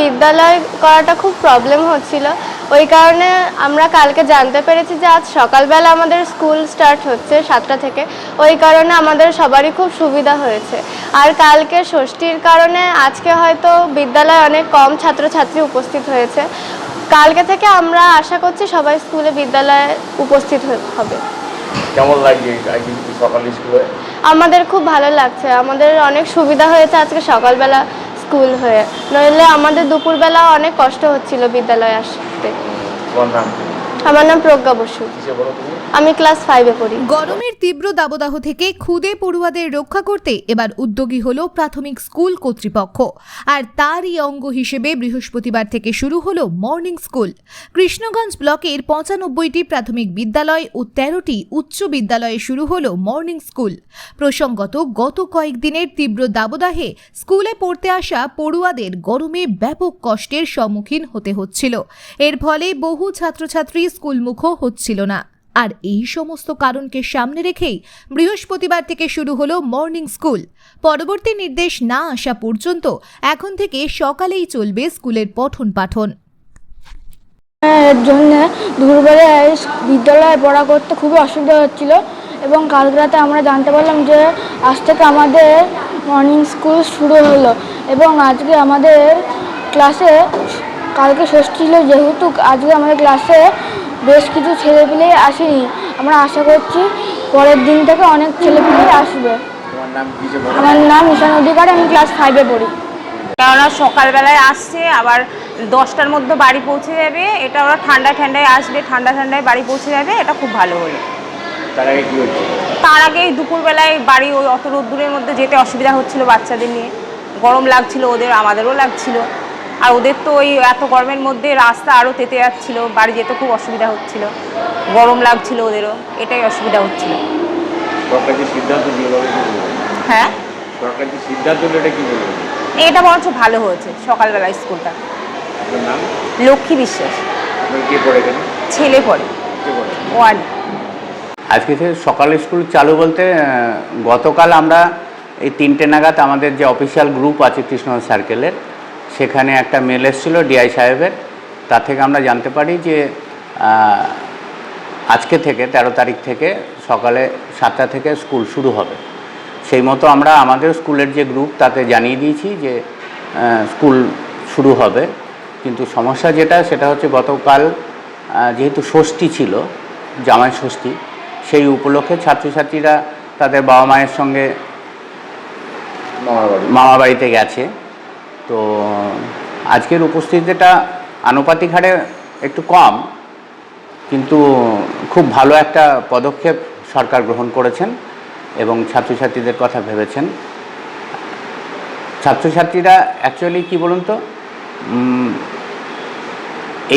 বিদ্যালয় করাটা খুব প্রবলেম হচ্ছিল। ওই কারণে আমরা কালকে জানতে পেরেছি যে আজ সকালবেলা আমাদের স্কুল স্টার্ট হচ্ছে 7টা থেকে। ওই কারণে আমাদের সবারই খুব সুবিধা হয়েছে। আর কালকে ষষ্ঠীর কারণে আজকে হয়তো বিদ্যালয়ে অনেক কম ছাত্রছাত্রী উপস্থিত হয়েছে। কালকে থেকে আমরা আশা করছি সবাই স্কুলে বিদ্যালয়ে উপস্থিত হবে। কেমন লাগছে সকালে স্কুলে? আমাদের খুব ভালো লাগছে। আমাদের অনেক সুবিধা হয়েছে আজকে সকালবেলা স্কুল হয়ে, নইলে আমাদের দুপুরবেলা অনেক কষ্ট হচ্ছিল বিদ্যালয়ে আসতে। আমার নাম প্রজ্ঞা বসু, আমি ক্লাস 5-এ পড়ি। গরমের তীব্র দাবদাহ থেকে ক্ষুদে পড়ুয়াদের রক্ষা করতে এবার উদ্যোগী হলো প্রাথমিক স্কুল কর্তৃপক্ষ। আর তারই অঙ্গ হিসেবে বৃহস্পতিবার থেকে শুরু হলো মর্নিং স্কুল। কৃষ্ণগঞ্জ ব্লকের 95টি প্রাথমিক বিদ্যালয় ও 13টি উচ্চ বিদ্যালয়ে শুরু হলো মর্নিং স্কুল। প্রসঙ্গত, গত কয়েকদিনের তীব্র দাবদাহে স্কুলে পড়তে আসা পড়ুয়াদের গরমে ব্যাপক কষ্টের সম্মুখীন হতে হচ্ছিল। এর ফলে বহু ছাত্রছাত্রী স্কুলমুখো হচ্ছিল না। আর এই সমস্ত কারণকে সামনে রেখেই বৃহস্পতিবার থেকে শুরু হলো মর্নিং স্কুল। পরবর্তী নির্দেশ না আসা পর্যন্ত এখন থেকে সকালেই চলবে স্কুলের পঠন পাঠন। এর জন্য দুপুরবেলায় বিদ্যালয়ে পড়া করতে খুবই অসুবিধা হচ্ছিল এবং কাল রাতে আমরা জানতে পারলাম যে আজ থেকে আমাদের মর্নিং স্কুল শুরু হলো এবং আজকে আমাদের ক্লাসে কালকে ষষ্ঠী ছিল, যেহেতু আজকে আমাদের ক্লাসে বেশ কিছু ছেলেপিলে আসেনি। আমরা আশা করছি পরের দিন থেকে অনেক ছেলেপিলে আসবে। আমার নাম ঈশান অধিকারী, আমি ক্লাস 5-এ পড়ি। কেননা সকালবেলায় আসছে, আবার 10টার মধ্যে বাড়ি পৌঁছে যাবে। এটা ওরা ঠান্ডায় আসবে, ঠান্ডায় বাড়ি পৌঁছে যাবে। এটা খুব ভালো হলো। তার আগেই দুপুরবেলায় বাড়ি ওই অত রোদ্দুরের মধ্যে যেতে অসুবিধা হচ্ছিল বাচ্চাদের নিয়ে। গরম লাগছিল ওদের, আমাদেরও লাগছিল। আর ওদের তো ওই এত গরমের মধ্যে রাস্তা আরও তেতে যাচ্ছিল, বাড়ি যেতে খুব অসুবিধা হচ্ছিল, গরম লাগছিল ওদেরও, এটাই অসুবিধা হচ্ছিল। হ্যাঁ, এটা বরঞ্চ ভালো হয়েছে সকালবেলা স্কুলটা। লক্ষ্মী বিশ্বাস। ছেলে পড়ে 1। আজকে থেকে সকালে স্কুল চালু বলতে গতকাল আমরা এই 3টে নাগাদ আমাদের যে অফিসিয়াল গ্রুপ আছে কৃষ্ণগঞ্জ সার্কেলের, সেখানে একটা মেল এসেছিলো ডিআই সাহেবের। তা থেকে আমরা জানতে পারি যে আজকে থেকে 13 তারিখ থেকে সকালে 7টা থেকে স্কুল শুরু হবে। সেই মতো আমরা আমাদের স্কুলের যে গ্রুপ তাতে জানিয়ে দিয়েছি যে স্কুল শুরু হবে। কিন্তু সমস্যা সেটা হচ্ছে গতকাল যেহেতু ষষ্ঠী ছিল, জামাই ষষ্ঠী, সেই উপলক্ষে ছাত্রছাত্রীরা তাদের বাবা মায়ের সঙ্গে মামা বাড়িতে গেছে। তো আজকের উপস্থিতিটা আনুপাতিক হারে একটু কম, কিন্তু খুব ভালো একটা পদক্ষেপ সরকার গ্রহণ করেছেন এবং ছাত্রছাত্রীদের কথা ভেবেছেন। ছাত্রছাত্রীরা অ্যাকচুয়ালি কি বলুন তো,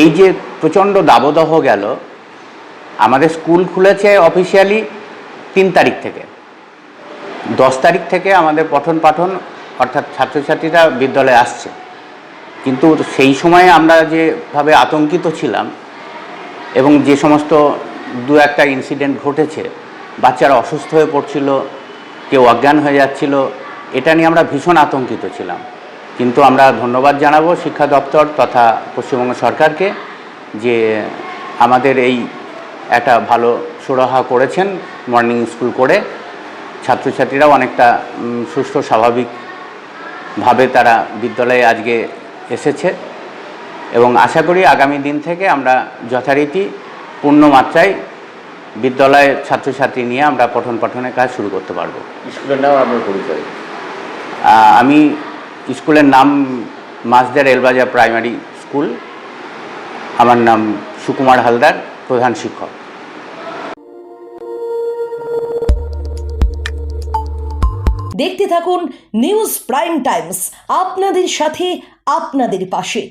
এই যে প্রচণ্ড দাবদাহ গেল, আমাদের স্কুল খুলেছে অফিসিয়ালি 3 তারিখ থেকে। 10 তারিখ থেকে আমাদের পঠন পাঠন অর্থাৎ ছাত্রছাত্রীরা বিদ্যালয়ে আসছে। কিন্তু সেই সময়ে আমরা যেভাবে আতঙ্কিত ছিলাম এবং যে সমস্ত 2-1টা ইনসিডেন্ট ঘটেছে, বাচ্চারা অসুস্থ হয়ে পড়ছিল, কেউ অজ্ঞান হয়ে যাচ্ছিল, এটা নিয়ে আমরা ভীষণ আতঙ্কিত ছিলাম। কিন্তু আমরা ধন্যবাদ জানাবো শিক্ষা দপ্তর তথা পশ্চিমবঙ্গ সরকারকে যে আমাদের এই একটা ভালো সুরাহা করেছেন মর্নিং স্কুল করে। ছাত্রছাত্রীরাও অনেকটা সুষ্ঠু স্বাভাবিকভাবে তারা বিদ্যালয়ে আজকে এসেছে এবং আশা করি আগামী দিন থেকে আমরা যথারীতি পূর্ণমাত্রায় বিদ্যালয়ের ছাত্রছাত্রী নিয়ে আমরা পঠন পাঠনের কাজ শুরু করতে পারবো। স্কুলের নাম আপনার পরিচয়? আমি স্কুলের নাম মাসদার এলবাজার প্রাইমারি স্কুল। আমার নাম সুকুমার হালদার, প্রধান শিক্ষক। দেখতে থাকুন নিউজ প্রাইম টাইমস, আপনাদের সাথে আপনাদের পাশে।